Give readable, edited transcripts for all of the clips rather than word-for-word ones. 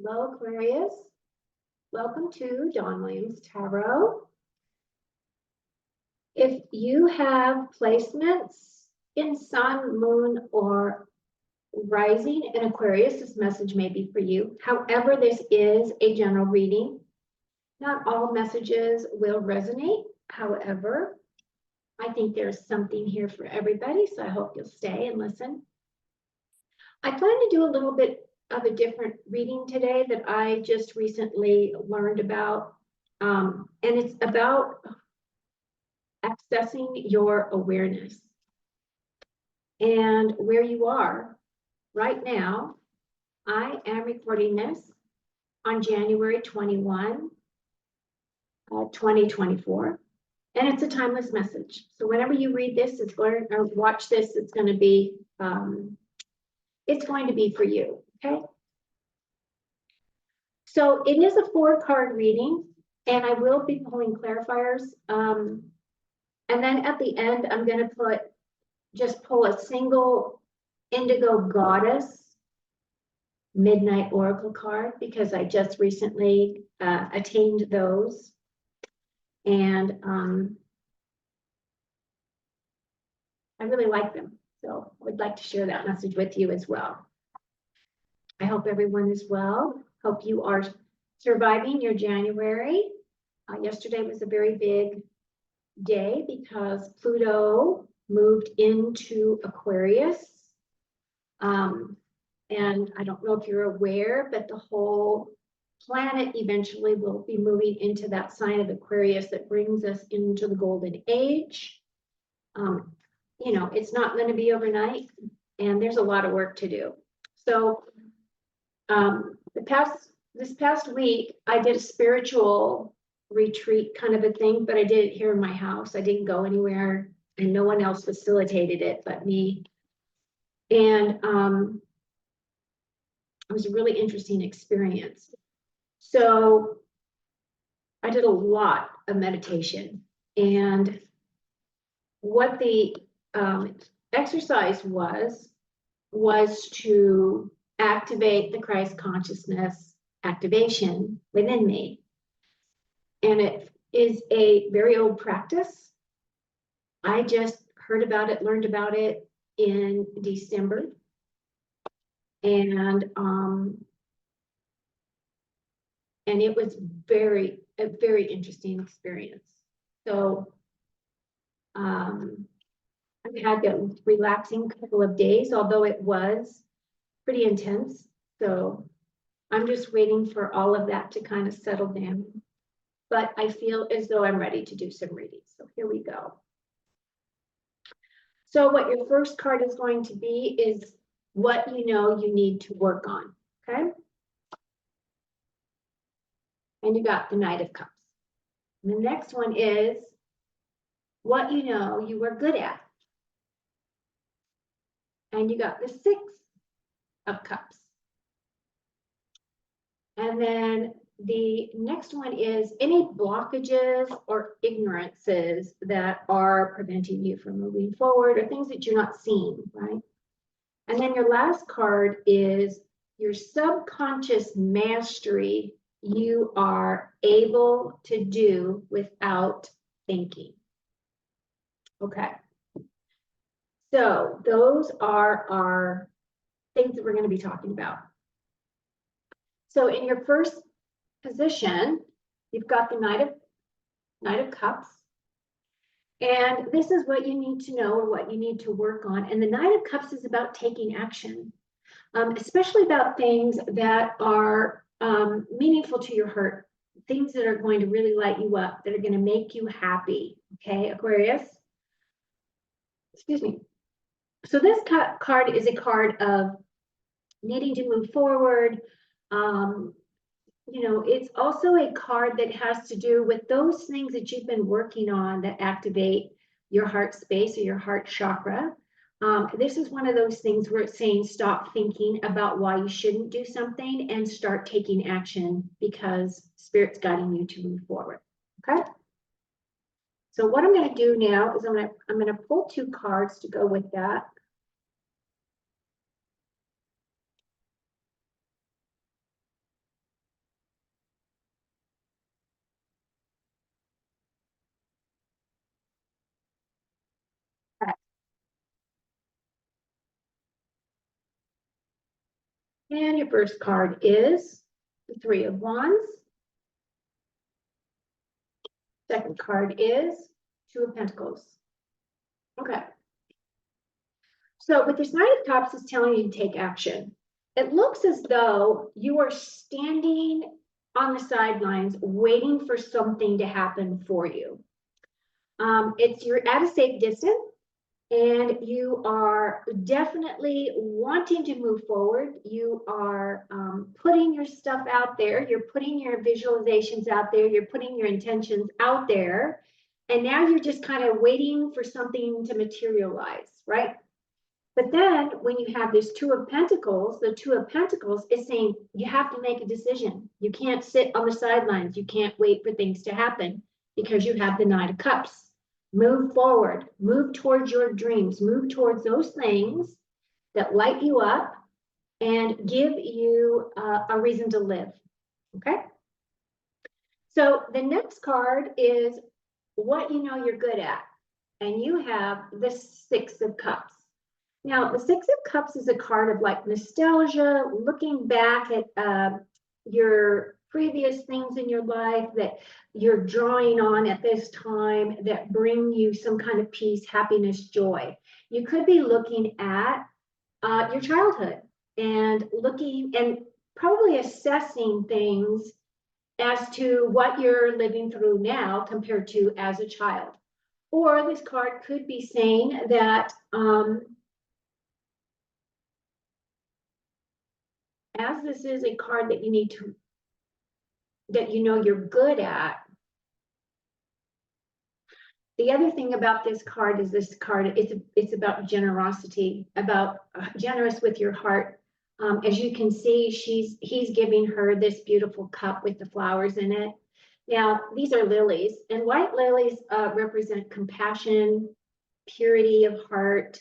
Hello, Aquarius. Welcome to Dawn Williams Tarot. If you have placements in Sun, Moon, or Rising in Aquarius, this message may be for you. However, this is a general reading. Not all messages will resonate. However, I think there's something here for everybody, so I hope you'll stay and listen. I plan to do a little bit of a different reading today that I just recently learned about. And it's about accessing your awareness and where you are right now. I am recording this on January 21, 2024, and it's a timeless message. So whenever you read this, it's going or watch this, it's going to be for you. Okay. So it is a 4-card reading, and I will be pulling clarifiers. And then at the end, I'm going to just pull a single Indigo Goddess Midnight Oracle card because I just recently attained those. And I really like them. So I would like to share that message with you as well. I hope everyone is well. Hope you are surviving your January. Yesterday was a very big day because Pluto moved into Aquarius. And I don't know if you're aware, but the whole planet eventually will be moving into that sign of Aquarius that brings us into the golden age. You know, it's not going to be overnight, and there's a lot of work to do. So this past week, I did a spiritual retreat kind of a thing, but I did it here in my house. I didn't go anywhere, and no one else facilitated it but me. And it was a really interesting experience. So I did a lot of meditation, and what the exercise was to activate the Christ consciousness activation within me. And it is a very old practice. I just heard about it, learned about it in December. And it was a very interesting experience. So I had a relaxing couple of days, although it was pretty intense. So I'm just waiting for all of that to kind of settle down. But I feel as though I'm ready to do some readings. So here we go. So what your first card is going to be is what you know you need to work on, okay? And you got the Knight of Cups. And the next one is what you know you are good at. And you got the Six of Cups. And then the next one is any blockages or ignorances that are preventing you from moving forward or things that you're not seeing, right? And then your last card is your subconscious mastery you are able to do without thinking. Okay. So those are our things that we're going to be talking about. So in your first position, you've got the Knight of Cups. And this is what you need to know or what you need to work on. And the Knight of Cups is about taking action, especially about things that are meaningful to your heart, things that are going to really light you up, that are going to make you happy. Okay, Aquarius? Excuse me. So this card is a card of needing to move forward. You know, it's also a card that has to do with those things that you've been working on that activate your heart space or your heart chakra. This is one of those things where it's saying stop thinking about why you shouldn't do something and start taking action because Spirit's guiding you to move forward. Okay. So what I'm going to do now is I'm going to pull 2 cards to go with that. And your first card is the Three of Wands. Second card is Two of Pentacles. Okay. So with this Knight of Cups is telling you to take action. It looks as though you are standing on the sidelines waiting for something to happen for you. You're at a safe distance and you are definitely wanting to move forward. You are putting your stuff out there. You're putting your visualizations out there. You're putting your intentions out there. And now you're just kind of waiting for something to materialize, right? But then when you have this Two of Pentacles, the Two of Pentacles is saying you have to make a decision. You can't sit on the sidelines. You can't wait for things to happen because you have the Knight of Cups. Move forward, move towards your dreams, move towards those things that light you up and give you a reason to live. Okay. So the next card is what you know you're good at. And you have the Six of Cups. Now, the Six of Cups is a card of like nostalgia, looking back at your previous things in your life that you're drawing on at this time that bring you some kind of peace, happiness, joy. You could be looking at your childhood and looking and probably assessing things as to what you're living through now compared to as a child. Or this card could be saying that as this is a card that you need to, that you know you're good at. The other thing about this card is this card, it's about generosity, about generous with your heart. As you can see, he's giving her this beautiful cup with the flowers in it. Now, these are lilies, and white lilies represent compassion, purity of heart.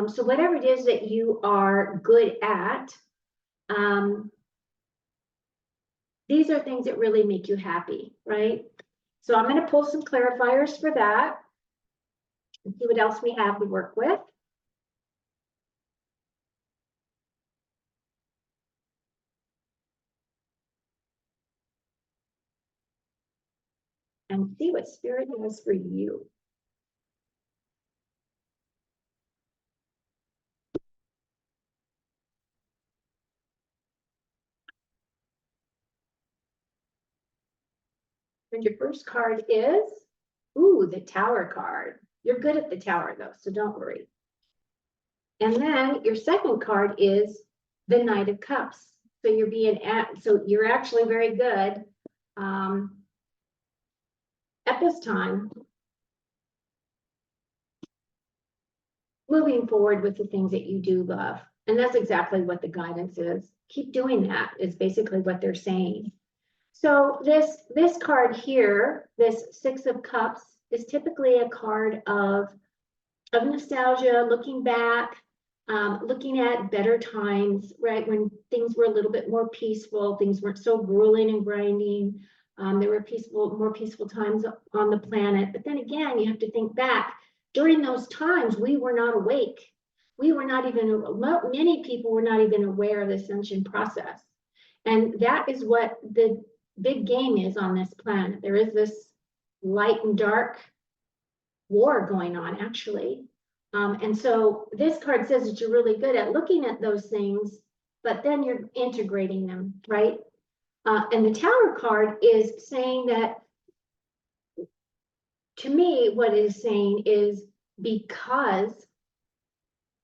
So whatever it is that you are good at, these are things that really make you happy, right? So I'm going to pull some clarifiers for that and see what else we have to work with. And see what Spirit has for you. And your first card is, ooh, the Tower card. You're good at the Tower though, so don't worry. And then your second card is the Knight of Cups. So you're actually very good at this time, moving forward with the things that you do love. And that's exactly what the guidance is. Keep doing that is basically what they're saying. So this card here, this Six of Cups, is typically a card of nostalgia, looking back, looking at better times, right? When things were a little bit more peaceful, things weren't so grueling and grinding. There were more peaceful times on the planet. But then again, you have to think back. During those times, we were not awake. We were not even, many people were not even aware of the ascension process. And that is what the big game is on this planet. There is this light and dark war going on, actually. And so this card says that you're really good at looking at those things, but then you're integrating them, right? And the Tower card is saying that, to me, what it is saying is because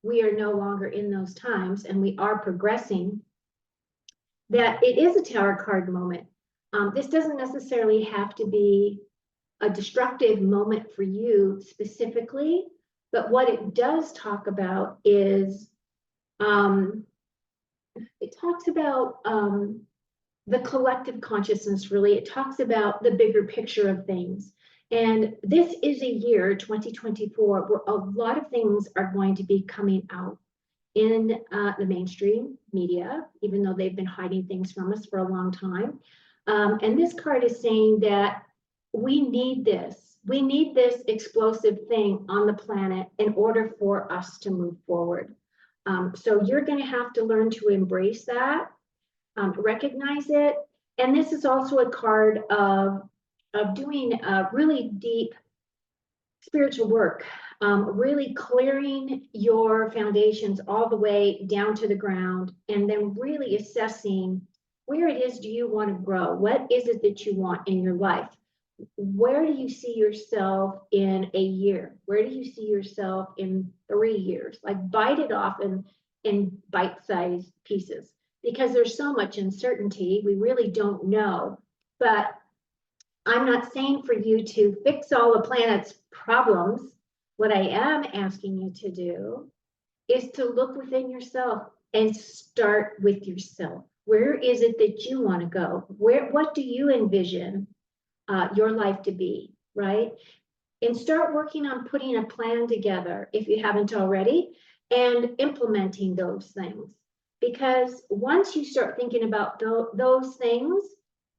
we are no longer in those times and we are progressing, that it is a Tower card moment. This doesn't necessarily have to be a destructive moment for you specifically, but what it does talk about is, it talks about the collective consciousness, really. It talks about the bigger picture of things. And this is a year, 2024, where a lot of things are going to be coming out in the mainstream media, even though they've been hiding things from us for a long time. And this card is saying that we need this. We need this explosive thing on the planet in order for us to move forward. So you're going to have to learn to embrace that, recognize it. And this is also a card of doing really deep spiritual work, really clearing your foundations all the way down to the ground, and then really assessing where it is do you want to grow? What is it that you want in your life? Where do you see yourself in a year? Where do you see yourself in 3 years? Like bite it off in bite-sized pieces, because there's so much uncertainty. We really don't know. But I'm not saying for you to fix all the planet's problems. What I am asking you to do is to look within yourself and start with yourself. Where is it that you want to go? What do you envision your life to be, right? And start working on putting a plan together, if you haven't already, and implementing those things. Because once you start thinking about those things,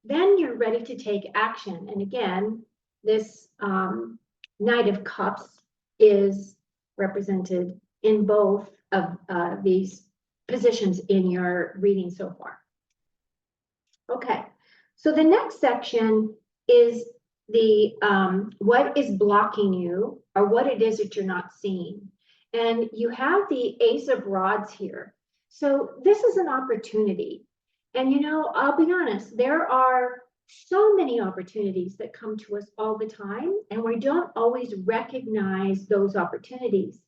then you're ready to take action. And again, this Knight of Cups is represented in both of these positions in your reading so far. Okay, so the next section is the what is blocking you, or what it is that you're not seeing. And you have the Ace of Rods here. So this is an opportunity. And you know, I'll be honest, there are so many opportunities that come to us all the time, and we don't always recognize those opportunities.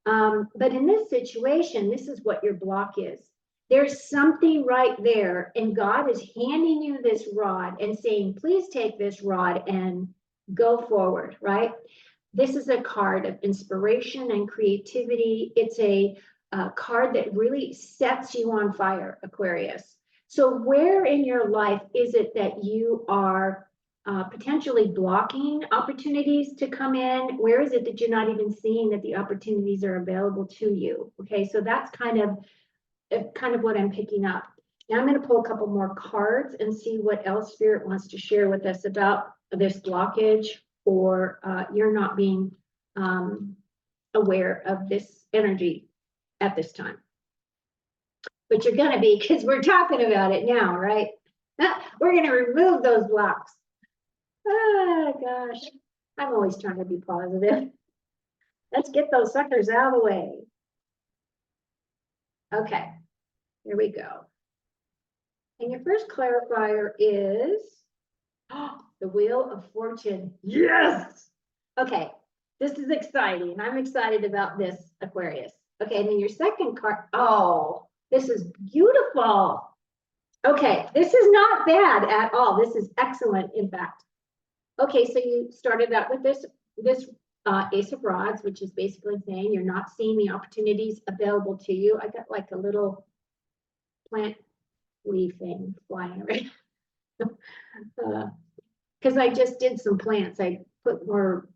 But in this situation, this is what your block is. There's something right there, and God is handing you this rod and saying, please take this rod and go forward, right? This is a card of inspiration and creativity. It's a card that really sets you on fire, Aquarius. So where in your life is it that you are potentially blocking opportunities to come in? Where is it that you're not even seeing that the opportunities are available to you? Okay, so that's kind of what I'm picking up. Now I'm going to pull a couple more cards and see what else Spirit wants to share with us about this blockage, or you're not being aware of this energy at this time. But you're going to be, because we're talking about it now, right? We're going to remove those blocks. Oh, gosh. I'm always trying to be positive. Let's get those suckers out of the way. Okay, here we go. And your first clarifier is the Wheel of Fortune. Yes! Okay, this is exciting. I'm excited about this, Aquarius. Okay, and then your second card, oh, this is beautiful. Okay, this is not bad at all. This is excellent, in fact. Okay, so you started out with this Ace of Rods, which is basically saying you're not seeing the opportunities available to you. I got like a little plant leaf thing flying around. Because I just did some plants. I put more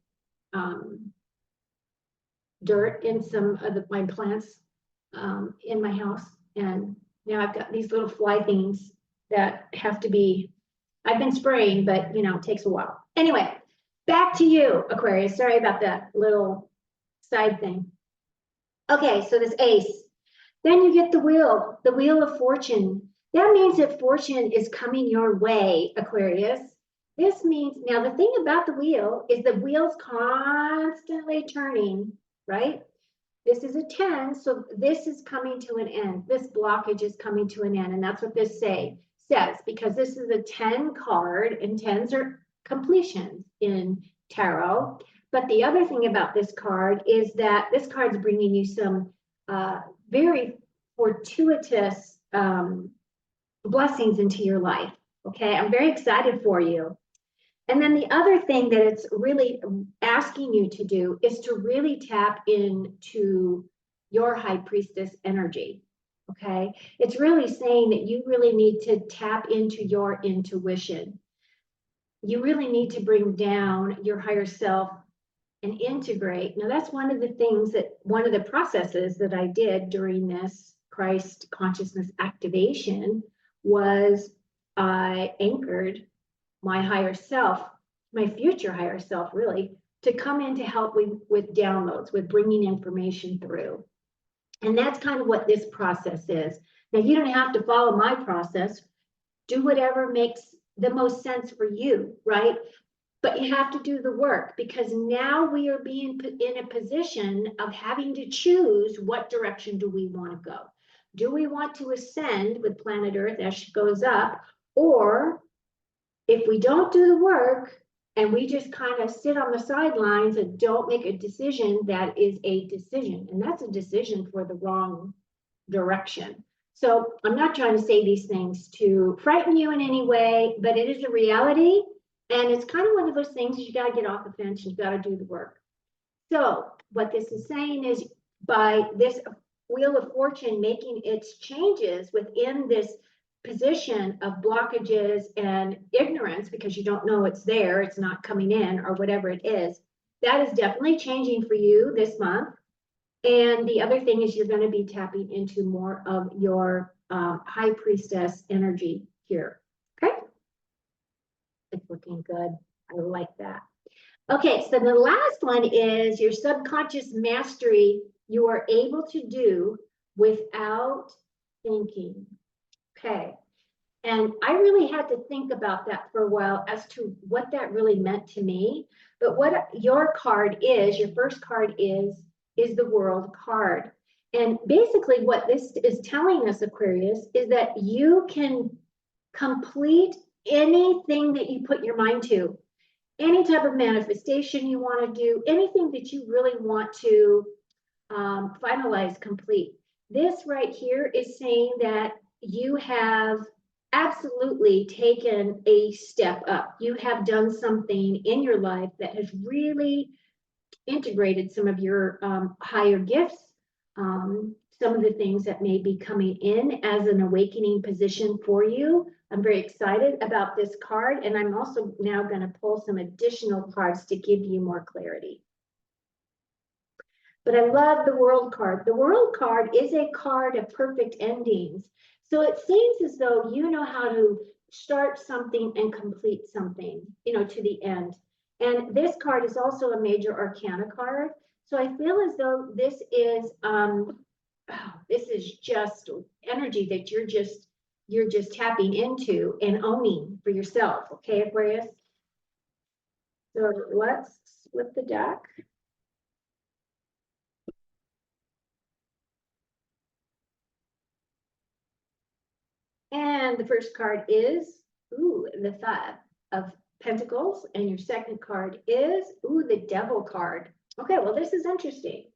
dirt in some of my plants in my house, and now I've got these little fly things that have to be, I've been spraying, but you know, it takes a while. Anyway, back to you, Aquarius. Sorry about that little side thing. Okay, so this ace. Then you get the Wheel of Fortune. That means that fortune is coming your way, Aquarius. This means, now the thing about the wheel is the wheel's constantly turning, right? This is a 10, so this is coming to an end. This blockage is coming to an end, and that's what this says, because this is a 10 card, and 10s are completions in tarot. But the other thing about this card is that this card's bringing you some very fortuitous blessings into your life. Okay, I'm very excited for you. And then the other thing that it's really asking you to do is to really tap into your High Priestess energy. Okay, it's really saying that you really need to tap into your intuition. You really need to bring down your higher self and integrate. Now, that's one of the things that, one of the processes that I did during this Christ consciousness activation was I anchored my higher self, my future higher self, really, to come in to help with downloads, with bringing information through. And that's kind of what this process is. Now, you don't have to follow my process. Do whatever makes the most sense for you, right? But you have to do the work, because now we are being put in a position of having to choose, what direction do we want to go? Do we want to ascend with planet Earth as she goes up? Or if we don't do the work and we just kind of sit on the sidelines and don't make a decision, that is a decision. And that's a decision for the wrong direction. So I'm not trying to say these things to frighten you in any way, but it is a reality. And it's kind of one of those things, you got to get off the fence, you got to do the work. So what this is saying is, by this Wheel of Fortune making its changes within this position of blockages and ignorance, because you don't know it's there, it's not coming in, or whatever it is, that is definitely changing for you this month. And the other thing is, you're going to be tapping into more of your high priestess energy here. Okay. It's looking good. I like that. Okay, so the last one is your subconscious mastery you are able to do without thinking. Okay. And I really had to think about that for a while as to what that really meant to me. But what your card is, your first card is the World card. And basically what this is telling us, Aquarius, is that you can complete anything that you put your mind to, any type of manifestation you want to do, anything that you really want to finalize, complete. This right here is saying that you have absolutely taken a step up. You have done something in your life that has really integrated some of your higher gifts, some of the things that may be coming in as an awakening position for you. I'm very excited about this card, and I'm also now going to pull some additional cards to give you more clarity. But I love the World card. The World card is a card of perfect endings. So it seems as though you know how to start something and complete something, to the end. And this card is also a major arcana card. So I feel as though this is just energy that you're just tapping into and owning for yourself. Okay, Aquarius? So let's flip the deck. And the first card is, the Five of Pentacles. And your second card is, the Devil card. Okay, well, this is interesting.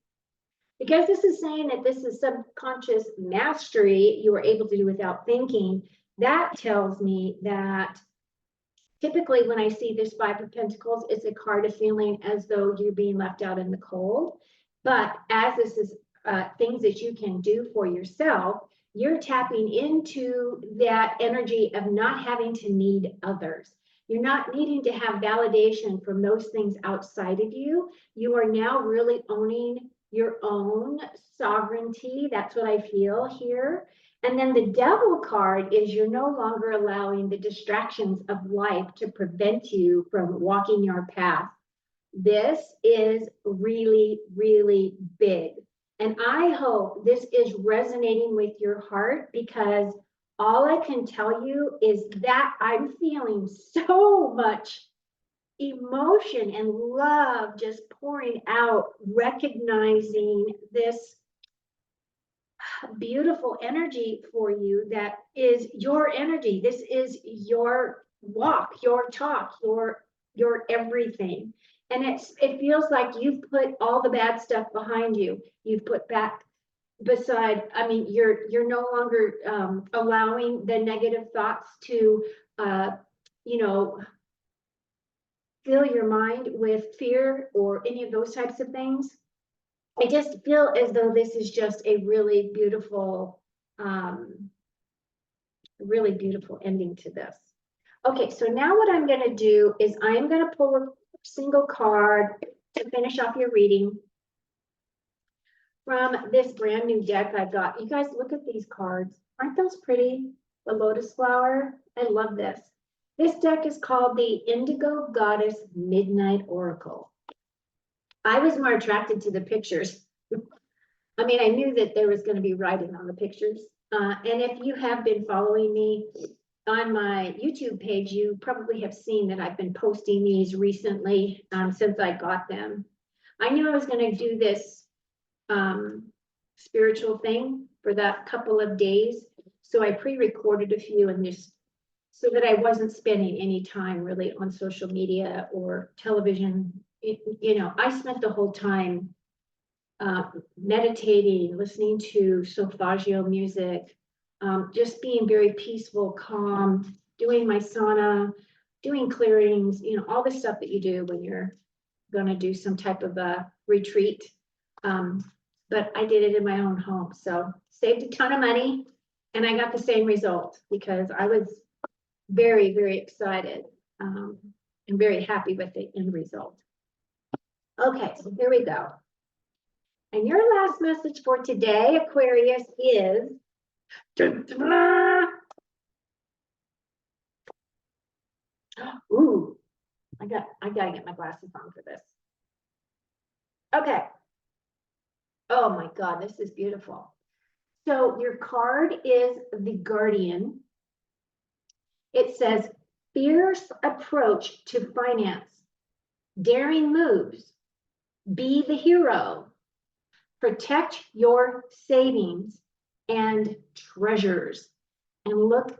Because this is saying that this is subconscious mastery you are able to do without thinking. That tells me that typically when I see this Five of Pentacles, it's a card of feeling as though you're being left out in the cold. But as this is things that you can do for yourself, you're tapping into that energy of not having to need others. You're not needing to have validation from those things outside of you. You are now really owning your own sovereignty. That's what I feel here. And then the Devil card is, you're no longer allowing the distractions of life to prevent you from walking your path. This is really, really big. And I hope this is resonating with your heart, because all I can tell you is that I'm feeling so much emotion and love just pouring out, recognizing this beautiful energy for you that is your energy. This is your walk, your talk, your everything. And it feels like you've put all the bad stuff behind you. You've put back beside, you're no longer allowing the negative thoughts to fill your mind with fear or any of those types of things. I just feel as though this is just a really beautiful ending to this. Okay, so now what I'm going to do is I'm going to pull a single card to finish off your reading from this brand new deck I got. You guys, look at these cards. Aren't those pretty? The lotus flower. I love this. This deck is called the Indigo Goddess Midnight Oracle. I was more attracted to the pictures. I mean, I knew that there was going to be writing on the pictures. And if you have been following me on my YouTube page, you probably have seen that I've been posting these recently since I got them. I knew I was going to do this spiritual thing for that couple of days. So I pre-recorded a few and just so that I wasn't spending any time really on social media or television. You know, I spent the whole time meditating, listening to solfeggio music, just being very peaceful, calm, doing my sauna, doing clearings, you know, all the stuff that you do when you're going to do some type of a retreat. But I did it in my own home. So saved a ton of money and I got the same result because I was very, very excited and very happy with the end result. Okay, so here we go. And your last message for today, Aquarius, is ooh, I gotta get my glasses on for this. Okay. Oh my God, this is beautiful. So your card is the Guardian. It says fierce approach to finance, daring moves, be the hero, protect your savings and treasures. And look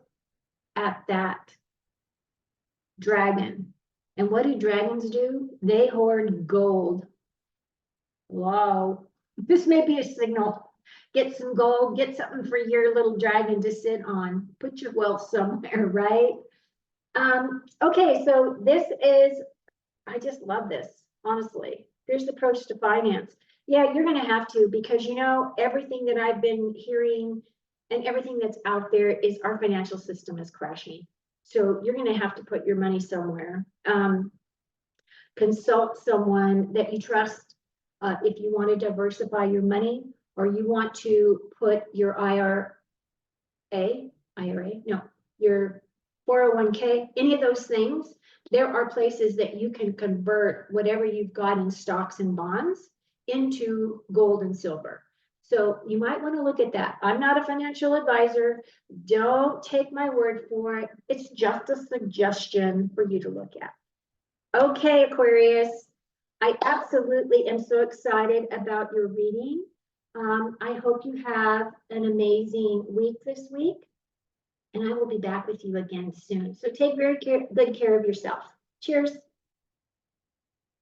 at that dragon. And what do dragons do? They hoard gold. Wow. This may be a signal. Get some gold, get something for your little dragon to sit on. Put your wealth somewhere, right? Okay, so this is, I just love this, honestly. Here's the approach to finance. Yeah, you're going to have to, because you know, everything that I've been hearing and everything that's out there is our financial system is crashing. So you're going to have to put your money somewhere. Consult someone that you trust if you want to diversify your money or you want to put your your 401k, any of those things. There are places that you can convert whatever you've got in stocks and bonds into gold and silver. So you might want to look at that. I'm not a financial advisor. Don't take my word for it. It's just a suggestion for you to look at. Okay, Aquarius, I absolutely am so excited about your reading. I hope you have an amazing week this week, and I will be back with you again soon. So take very good care of yourself. Cheers.